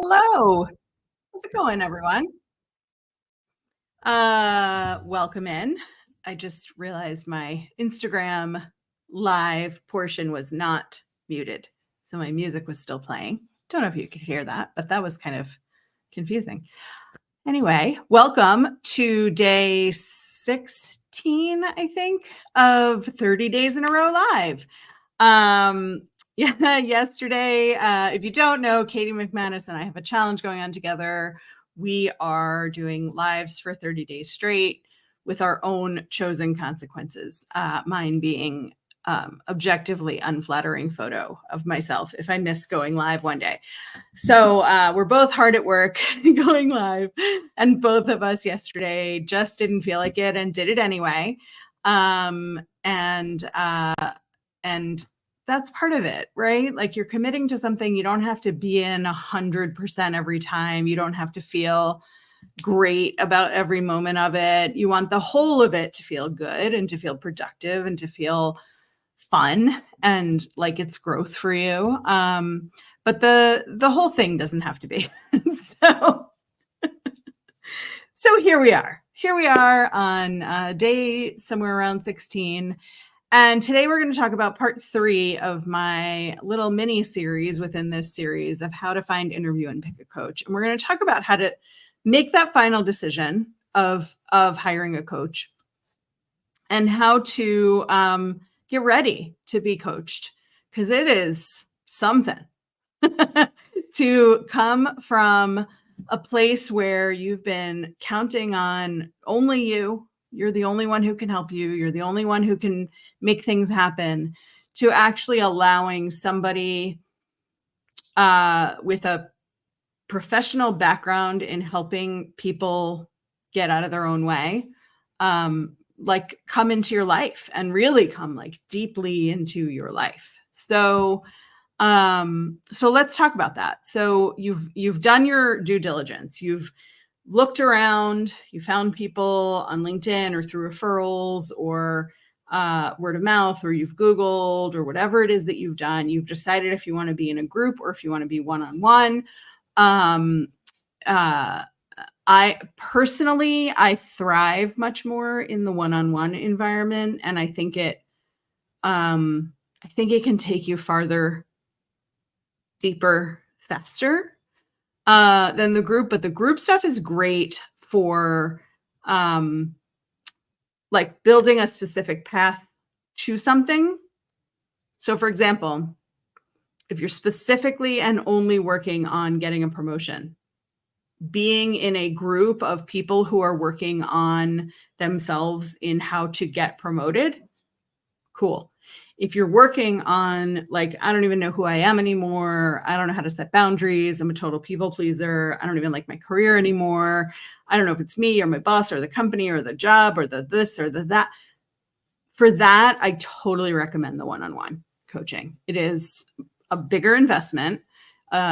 Hello. How's it going, everyone? Welcome in. I just realized my Instagram live portion was not muted, so my music was still playing. Don't know if you could hear that, but that was kind of confusing. Anyway, welcome to day 16, I think, of 30 Days in a Row Live. Yeah, yesterday, if you don't know, Katie McManus and I have a challenge going on together. We are doing lives for 30 days straight with our own chosen consequences. Mine being objectively unflattering photo of myself if I miss going live one day. So we're both hard at work going live, and both of us yesterday just didn't feel like it and did it anyway. And that's part of it, right? Like you're committing to something. You don't have to be in 100% every time. You don't have to feel great about every moment of it. You want the whole of it to feel good and to feel productive and to feel fun and like it's growth for you. But the whole thing doesn't have to be. so so here we are. Here we are on day somewhere around 16. And today we're going to talk about part 3 of my little mini series within this series of how to find, interview, and pick a coach. And we're going to talk about how to make that final decision of hiring a coach and how to get ready to be coached, because it is something to come from a place where you've been counting on only you. You're the only one who can help you. You're the only one who can make things happen, to actually allowing somebody with a professional background in helping people get out of their own way, like come into your life and really come like deeply into your life. So let's talk about that. So you've done your due diligence. You've looked around, you found people on LinkedIn or through referrals or word of mouth, or you've Googled or whatever it is that you've done. You've decided if you want to be in a group or if you want to be one-on-one. I personally, I thrive much more in the one-on-one environment, and I think it can take you farther, deeper, faster than the group. But the group stuff is great for like building a specific path to something. So for example, if you're specifically and only working on getting a promotion, being in a group of people who are working on themselves in how to get promoted, cool. If you're working on, like, I don't even know who I am anymore. I don't know how to set boundaries. I'm a total people pleaser. I don't even like my career anymore. I don't know if it's me or my boss or the company or the job or the this or the that. For that, I totally recommend the one-on-one coaching. It is a bigger investment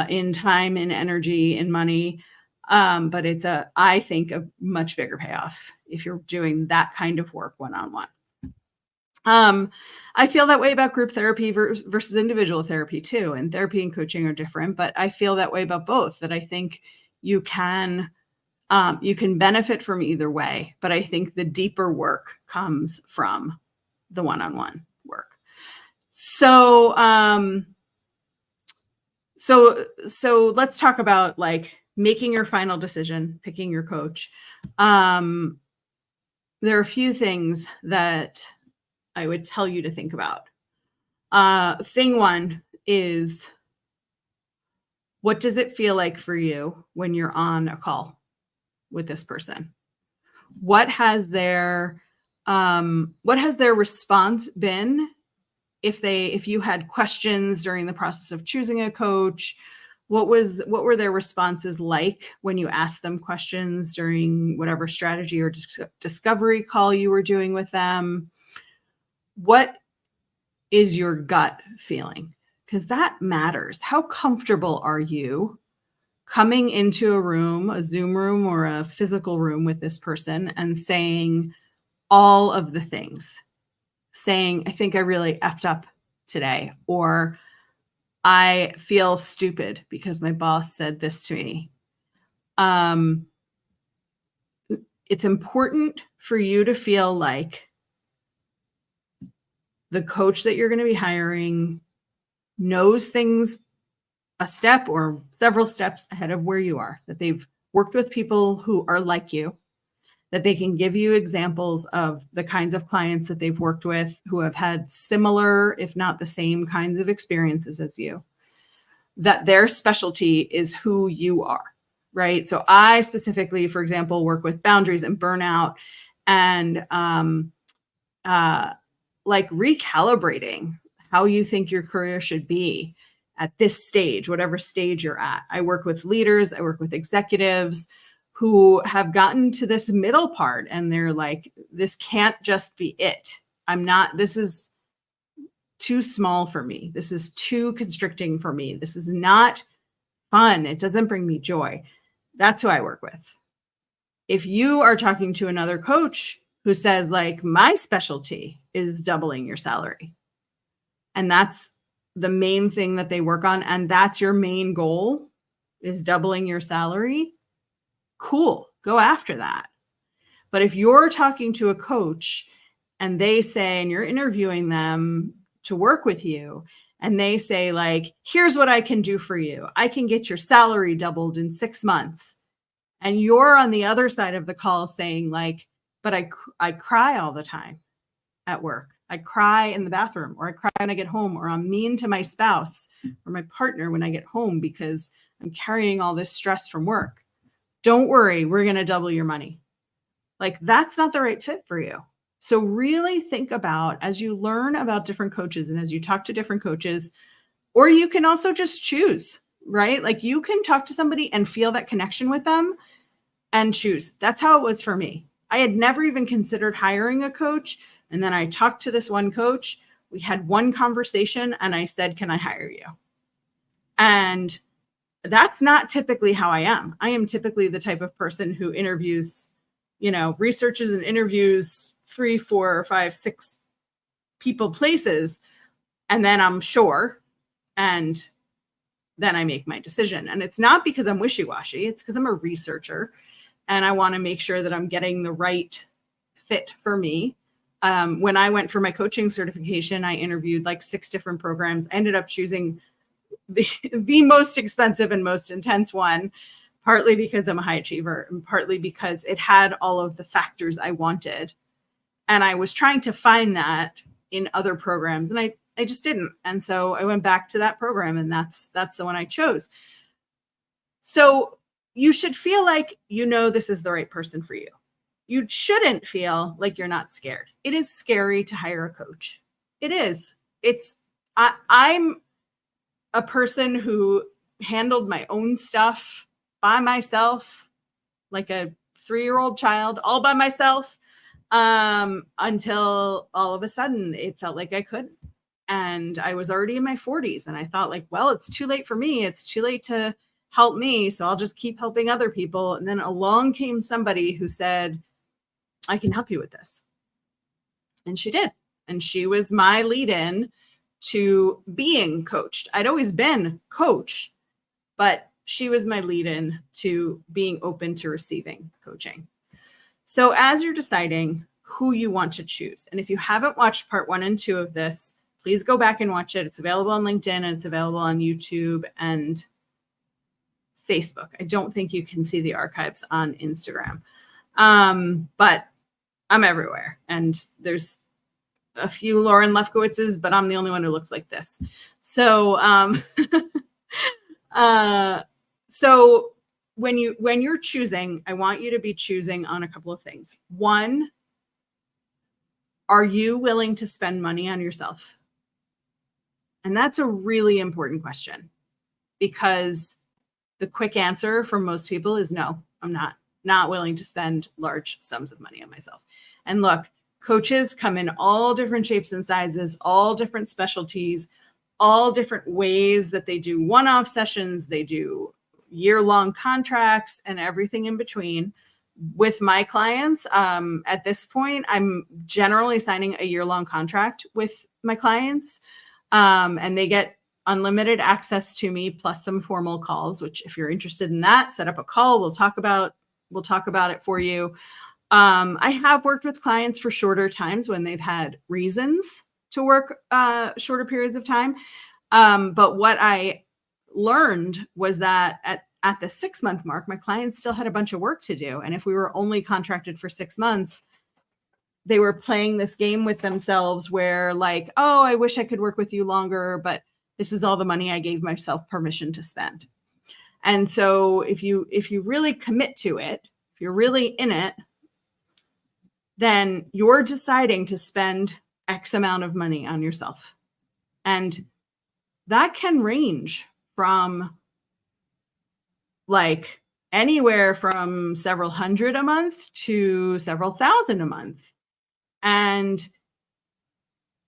in time, in energy, in money. But it's I think, a much bigger payoff if you're doing that kind of work one-on-one. I feel that way about group therapy versus individual therapy too. And therapy and coaching are different, but I feel that way about both, that I think you can benefit from either way. But I think the deeper work comes from the one-on-one work. So let's talk about like making your final decision, picking your coach. There are a few things that I would tell you to think about. Thing one is, what does it feel like for you when you're on a call with this person? What has their response been? If you had questions during the process of choosing a coach, what were their responses like when you asked them questions during whatever strategy or discovery call you were doing with them? What is your gut feeling? Because that matters. How comfortable are you coming into a room, a Zoom room or a physical room with this person, and saying all of the things? Saying, I think I really effed up today, or I feel stupid because my boss said this to me. It's important for you to feel like the coach that you're going to be hiring knows things a step or several steps ahead of where you are, that they've worked with people who are like you, that they can give you examples of the kinds of clients that they've worked with who have had similar, if not the same kinds of experiences as you, that their specialty is who you are, right? So I specifically, for example, work with boundaries and burnout and like recalibrating how you think your career should be at this stage, whatever stage you're at. I work with leaders, I work with executives who have gotten to this middle part and they're like, this can't just be it. This is too small for me. This is too constricting for me. This is not fun. It doesn't bring me joy. That's who I work with. If you are talking to another coach who says, like, my specialty is doubling your salary, and that's the main thing that they work on, and that's your main goal is doubling your salary, cool, go after that. But if you're talking to a coach and they say, and you're interviewing them to work with you, and they say, like, here's what I can do for you. I can get your salary doubled in 6 months. And you're on the other side of the call saying, like, but I cry all the time at work. I cry in the bathroom, or I cry when I get home, or I'm mean to my spouse or my partner when I get home because I'm carrying all this stress from work. Don't worry, we're going to double your money. Like, that's not the right fit for you. So really think about, as you learn about different coaches and as you talk to different coaches, or you can also just choose, right? Like, you can talk to somebody and feel that connection with them and choose. That's how it was for me. I had never even considered hiring a coach. And then I talked to this one coach. We had one conversation and I said, can I hire you? And that's not typically how I am. I am typically the type of person who interviews, researches and interviews 3, 4, 5, 6 people places. And then I'm sure. And then I make my decision. And it's not because I'm wishy-washy. It's because I'm a researcher and I want to make sure that I'm getting the right fit for me. When I went for my coaching certification, I interviewed like 6 different programs. I ended up choosing the most expensive and most intense one, partly because I'm a high achiever and partly because it had all of the factors I wanted. And I was trying to find that in other programs and I just didn't. And so I went back to that program and that's the one I chose. So you should feel like, this is the right person for you. You shouldn't feel like you're not scared. It is scary to hire a coach. It is. I'm a person who handled my own stuff by myself, like a 3-year-old child, all by myself, until all of a sudden it felt like I couldn't. And I was already in my 40s and I thought, like, well, it's too late for me. It's too late to help me. So I'll just keep helping other people. And then along came somebody who said, I can help you with this. And she did. And she was my lead-in to being coached. I'd always been coach, but she was my lead-in to being open to receiving coaching. So as you're deciding who you want to choose, and if you haven't watched part 1 and 2 of this, please go back and watch it. It's available on LinkedIn and it's available on YouTube and Facebook. I don't think you can see the archives on Instagram. But I'm everywhere. And there's a few Lauren Lefkowitzes, but I'm the only one who looks like this. So, so when you're choosing, I want you to be choosing on a couple of things. One, are you willing to spend money on yourself? And that's a really important question because the quick answer for most people is no, I'm not willing to spend large sums of money on myself. And look, coaches come in all different shapes and sizes, all different specialties, all different ways that they do one-off sessions, they do year-long contracts and everything in between. With my clients, at this point, I'm generally signing a year-long contract with my clients. And they get unlimited access to me plus some formal calls, which if you're interested in that, set up a call. We'll talk about it for you. I have worked with clients for shorter times when they've had reasons to work shorter periods of time. But what I learned was that at the 6-month mark, my clients still had a bunch of work to do. And if we were only contracted for 6 months, they were playing this game with themselves where like, oh, I wish I could work with you longer, but this is all the money I gave myself permission to spend. And so if you really commit to it, if you're really in it, then you're deciding to spend X amount of money on yourself. And that can range from like anywhere from several hundred a month to several thousand a month. And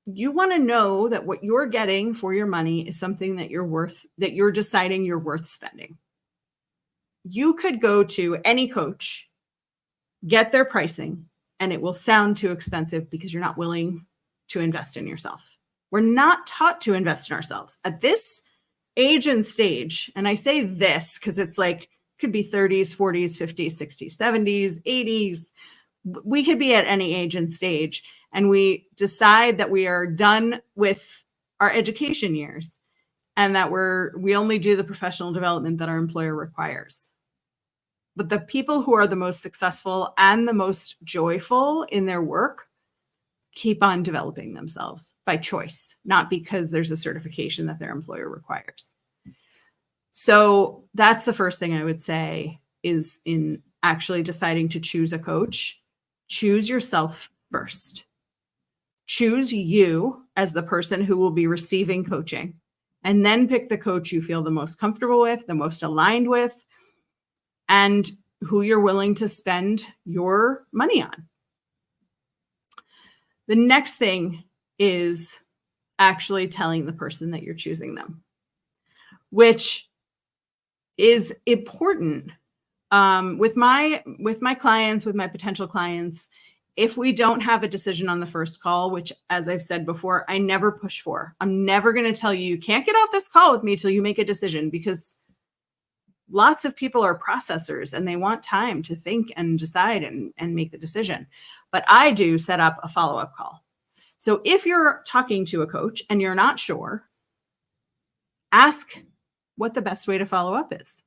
you want to know that what you're getting for your money is something that you're deciding you're worth spending. You could go to any coach, get their pricing, and it will sound too expensive because you're not willing to invest in yourself. We're not taught to invest in ourselves at this age and stage. And I say this because it's like, could be 30s, 40s, 50s, 60s, 70s, 80s. We could be at any age and stage, and we decide that we are done with our education years and that we only do the professional development that our employer requires. But the people who are the most successful and the most joyful in their work keep on developing themselves by choice, not because there's a certification that their employer requires. So that's the first thing I would say is in actually deciding to choose a coach, choose yourself first. Choose you as the person who will be receiving coaching, and then pick the coach you feel the most comfortable with, the most aligned with, and who you're willing to spend your money on. The next thing is actually telling the person that you're choosing them, which is important. With my clients, with my potential clients, if we don't have a decision on the first call, which as I've said before, I never push for. I'm never going to tell you can't get off this call with me till you make a decision, because lots of people are processors and they want time to think and decide and make the decision. But I do set up a follow-up call. So if you're talking to a coach and you're not sure, ask what the best way to follow up is.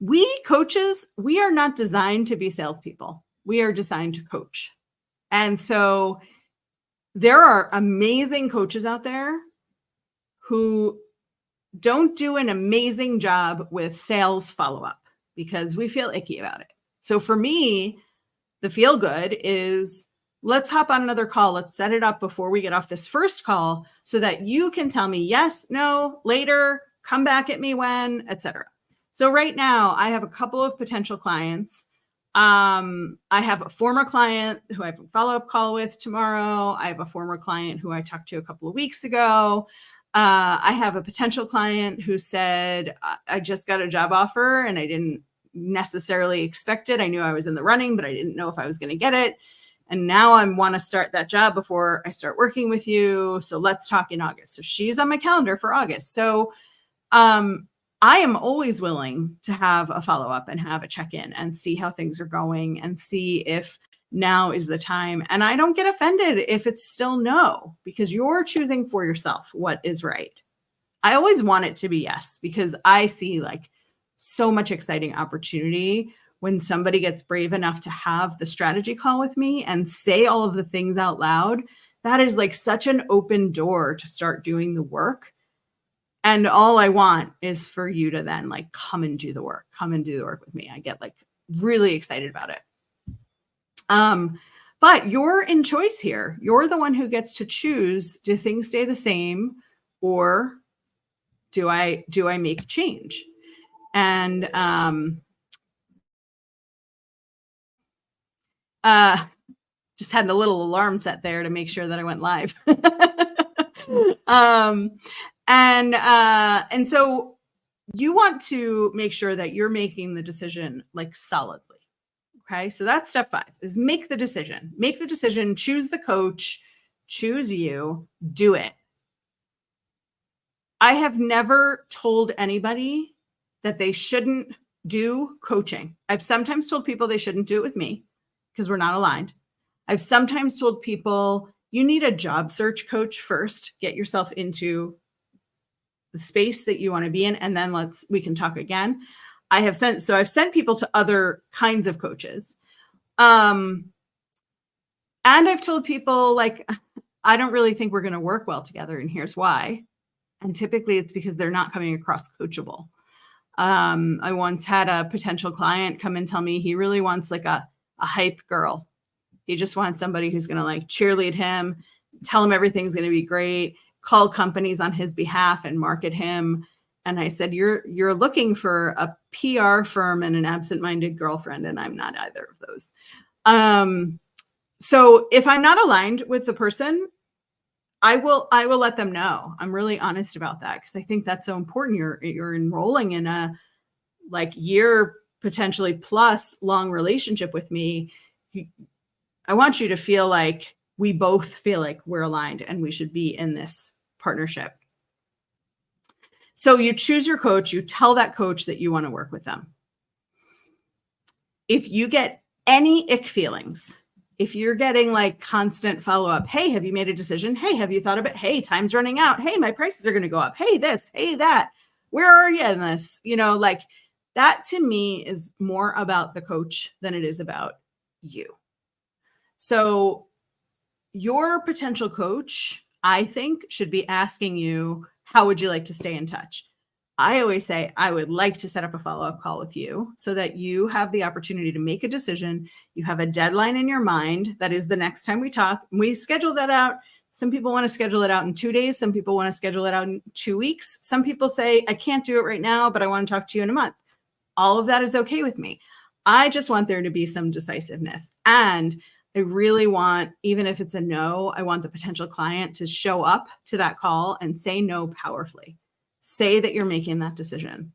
We coaches, we are not designed to be salespeople. We are designed to coach. And so there are amazing coaches out there who don't do an amazing job with sales follow-up because we feel icky about it. So for me, the feel good is let's hop on another call. Let's set it up before we get off this first call so that you can tell me yes, no, later, come back at me when, etc. So right now I have a couple of potential clients. I have a former client who I have a follow-up call with tomorrow. I have a former client who I talked to a couple of weeks ago. I have a potential client who said, I just got a job offer and I didn't necessarily expect it. I knew I was in the running, but I didn't know if I was going to get it. And now I want to start that job before I start working with you. So let's talk in August. So she's on my calendar for August. So, I am always willing to have a follow-up and have a check-in and see how things are going and see if now is the time. And I don't get offended if it's still no, because you're choosing for yourself what is right. I always want it to be yes, because I see like so much exciting opportunity when somebody gets brave enough to have the strategy call with me and say all of the things out loud. That is like such an open door to start doing the work. And all I want is for you to then like come and do the work with me. I get like really excited about it. But you're in choice here. You're the one who gets to choose, do things stay the same or do I make change? And, just had a little alarm set there to make sure that I went live. And so you want to make sure that you're making the decision like solidly. Okay. So that's step 5 is make the decision, choose the coach, choose you, do it. I have never told anybody that they shouldn't do coaching. I've sometimes told people they shouldn't do it with me because we're not aligned. I've sometimes told people you need a job search coach first, get yourself into the space that you want to be in, and then we can talk again. I've sent people to other kinds of coaches. And I've told people, like, I don't really think we're going to work well together, and here's why. And typically it's because they're not coming across coachable. I once had a potential client come and tell me he really wants like a hype girl. He just wants somebody who's going to like cheerlead him, tell him everything's going to be great, call companies on his behalf and market him. And I said, you're looking for a PR firm and an absent-minded girlfriend, and I'm not either of those. So if I'm not aligned with the person, I will let them know. I'm really honest about that because I think that's so important. You're enrolling in a like year, potentially plus long relationship with me. I want you to feel like we both feel like we're aligned and we should be in this partnership. So you choose your coach, you tell that coach that you want to work with them. If you get any ick feelings, if you're getting like constant follow-up, hey, have you made a decision? Hey, have you thought of it? Hey, time's running out. Hey, my prices are going to go up. Hey, this, hey, that. Where are you in this? Like that to me is more about the coach than it is about you. So your potential coach, I think, should be asking you, how would you like to stay in touch? I always say, I would like to set up a follow-up call with you so that you have the opportunity to make a decision. You have a deadline in your mind. That is the next time we talk. We schedule that out. Some people want to schedule it out in 2 days. Some people want to schedule it out in 2 weeks. Some people say, I can't do it right now, but I want to talk to you in a month. All of that is okay with me. I just want there to be some decisiveness. And I really want, even if it's a no, I want the potential client to show up to that call and say no powerfully. Say that you're making that decision.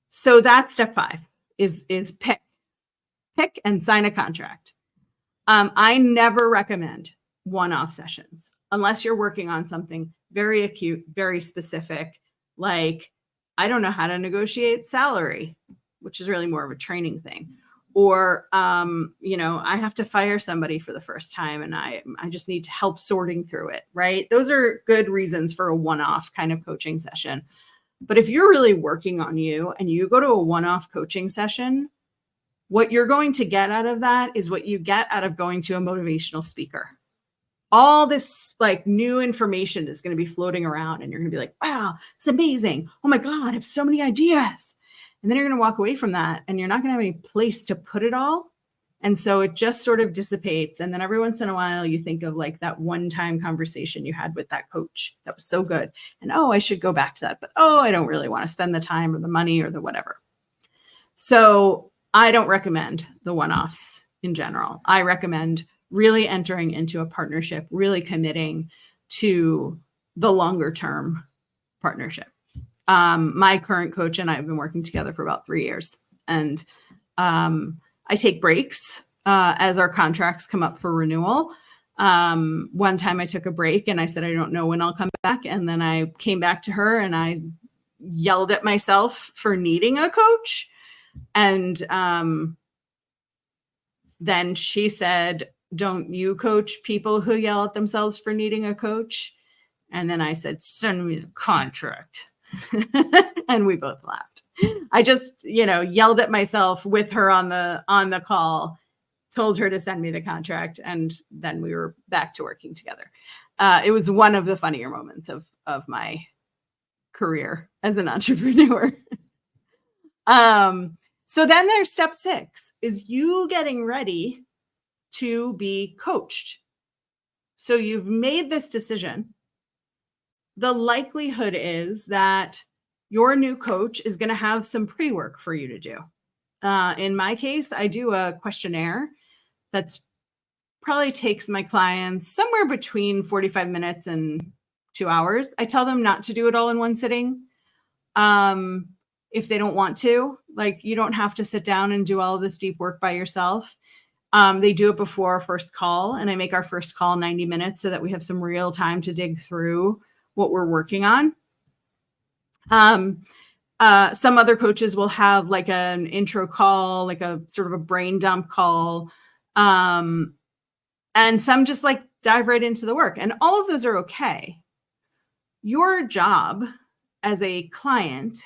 So that's step 5 is pick and sign a contract. I never recommend one-off sessions unless you're working on something very acute, very specific, like I don't know how to negotiate salary, which is really more of a training thing. Or, I have to fire somebody for the first time and I just need help sorting through it, right? Those are good reasons for a one-off kind of coaching session. But if you're really working on you and you go to a one-off coaching session, what you're going to get out of that is what you get out of going to a motivational speaker. All this like new information is going to be floating around and you're going to be like, wow, it's amazing. Oh my God, I have so many ideas. And then you're going to walk away from that and you're not going to have any place to put it all. And so it just sort of dissipates. And then every once in a while, you think of like that one-time conversation you had with that coach that was so good. And, oh, I should go back to that. But, oh, I don't really want to spend the time or the money or the whatever. So I don't recommend the one-offs in general. I recommend really entering into a partnership, really committing to the longer-term partnership. My current coach and I have been working together for about 3 years. And I take breaks as our contracts come up for renewal. One time I took a break and I said, I don't know when I'll come back. And then I came back to her and I yelled at myself for needing a coach. And then she said, don't you coach people who yell at themselves for needing a coach? And then I said, send me the contract. And we both laughed. I just, yelled at myself with her on the call, told her to send me the contract, and then we were back to working together. It was one of the funnier moments of my career as an entrepreneur. So then there's step 6 is you getting ready to be coached. So you've made this decision. The likelihood is that your new coach is going to have some pre-work for you to do. In my case, I do a questionnaire that's probably takes my clients somewhere between 45 minutes and 2 hours. I tell them not to do it all in one sitting. If they don't want to, like, you don't have to sit down and do all of this deep work by yourself. They do it before our first call, and I make our first call 90 minutes so that we have some real time to dig through what we're working on. Some other coaches will have like an intro call, like a sort of a brain dump call. And some just like dive right into the work. And all of those are okay. Your job as a client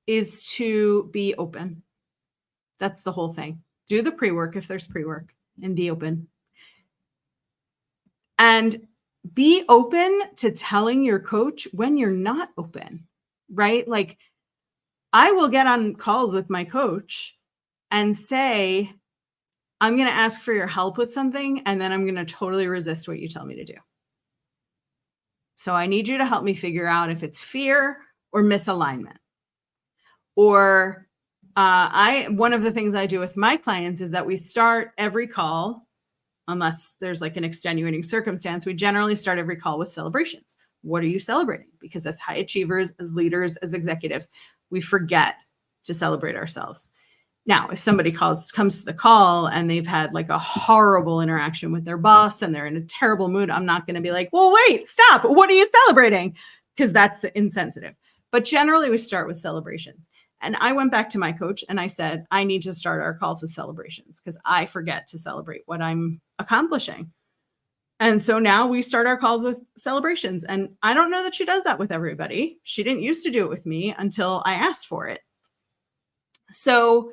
is to be open. That's the whole thing. Do the pre-work if there's pre-work, and be open. And be open to telling your coach when you're not open, right? Like, I will get on calls with my coach and say, I'm going to ask for your help with something, and then I'm going to totally resist what you tell me to do. So I need you to help me figure out if it's fear or misalignment. Or one of the things I do with my clients is that we start every call, unless there's like an extenuating circumstance, we generally start every call with celebrations. What are you celebrating? Because as high achievers, as leaders, as executives, we forget to celebrate ourselves. Now, if somebody comes to the call and they've had like a horrible interaction with their boss and they're in a terrible mood, I'm not going to be like, well, wait, stop. What are you celebrating? Because that's insensitive. But generally, we start with celebrations. And I went back to my coach and I said, I need to start our calls with celebrations because I forget to celebrate what I'm accomplishing. And so now we start our calls with celebrations. And I don't know that she does that with everybody. She didn't used to do it with me until I asked for it. So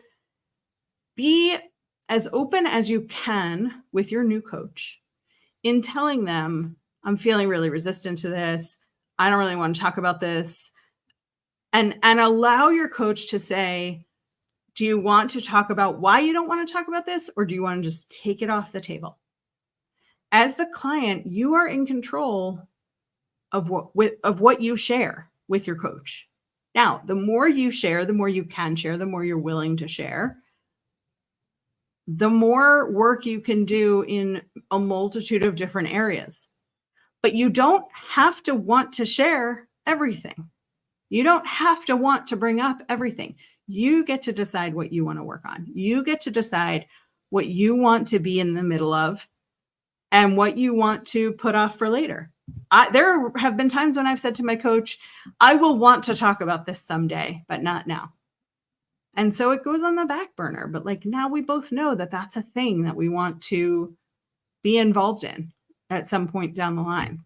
be as open as you can with your new coach in telling them, I'm feeling really resistant to this. I don't really want to talk about this. And allow your coach to say, do you want to talk about why you don't want to talk about this? Or do you want to just take it off the table? As the client, you are in control of what you share with your coach. Now, the more you share, the more you can share, the more you're willing to share, the more work you can do in a multitude of different areas. But you don't have to want to share everything. You don't have to want to bring up everything. You get to decide what you want to work on. You get to decide what you want to be in the middle of and what you want to put off for later. There have been times when I've said to my coach, I will want to talk about this someday, but not now. And so it goes on the back burner. But like now we both know that that's a thing that we want to be involved in at some point down the line.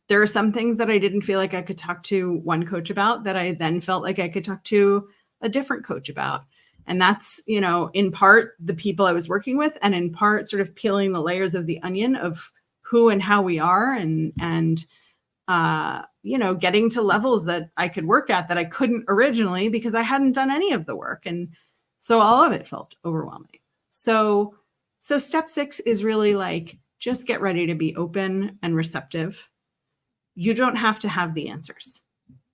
There are some things that I didn't feel like I could talk to one coach about that I then felt like I could talk to a different coach about. And that's, in part the people I was working with, and in part sort of peeling the layers of the onion of who and how we are and getting to levels that I could work at that I couldn't originally because I hadn't done any of the work. And so all of it felt overwhelming. So step 6 is really like, just get ready to be open and receptive. You don't have to have the answers.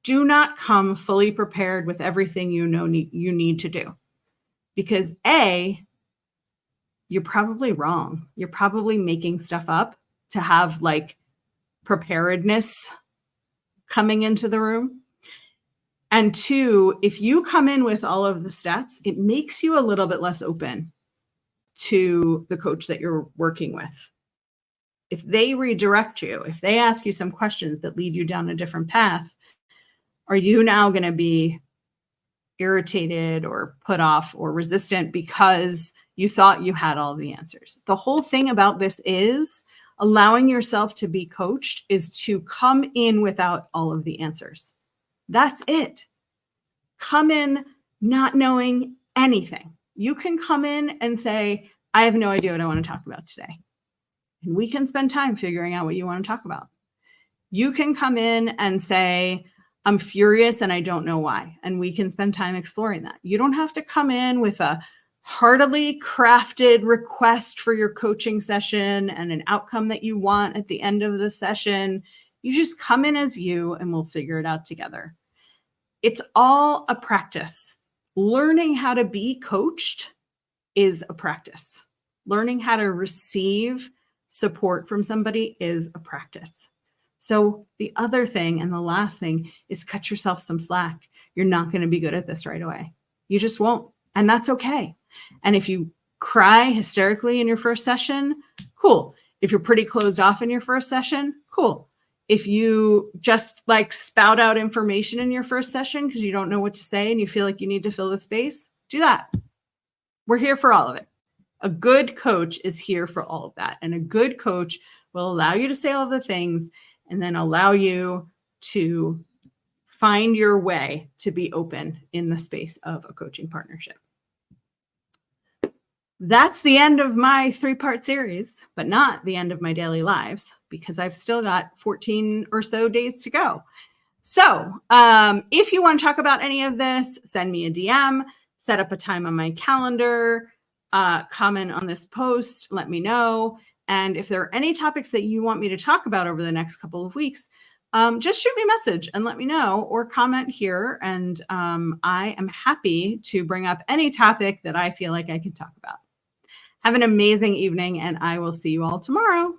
Do not come fully prepared with everything you need to do. Because A, you're probably wrong. You're probably making stuff up to have like preparedness coming into the room. And 2, if you come in with all of the steps, it makes you a little bit less open to the coach that you're working with. If they redirect you, if they ask you some questions that lead you down a different path, are you now going to be irritated or put off or resistant because you thought you had all the answers? The whole thing about this is allowing yourself to be coached is to come in without all of the answers. That's it. Come in not knowing anything. You can come in and say, I have no idea what I want to talk about today. And we can spend time figuring out what you want to talk about. You can come in and say, I'm furious and I don't know why. And we can spend time exploring that. You don't have to come in with a heartily crafted request for your coaching session and an outcome that you want at the end of the session. You just come in as you and we'll figure it out together. It's all a practice. Learning how to be coached is a practice. Learning how to receive support from somebody is a practice. So the other thing and the last thing is cut yourself some slack. You're not going to be good at this right away. You just won't. And that's okay. And if you cry hysterically in your first session, cool. If you're pretty closed off in your first session, cool. If you just like spout out information in your first session because you don't know what to say and you feel like you need to fill the space, do that. We're here for all of it. A good coach is here for all of that. And a good coach will allow you to say all the things and then allow you to find your way to be open in the space of a coaching partnership. That's the end of my 3-part series, but not the end of my daily lives because I've still got 14 or so days to go. So if you want to talk about any of this, send me a DM, set up a time on my calendar, comment on this post, let me know. And if there are any topics that you want me to talk about over the next couple of weeks, just shoot me a message and let me know, or comment here. And I am happy to bring up any topic that I feel like I can talk about. Have an amazing evening, and I will see you all tomorrow.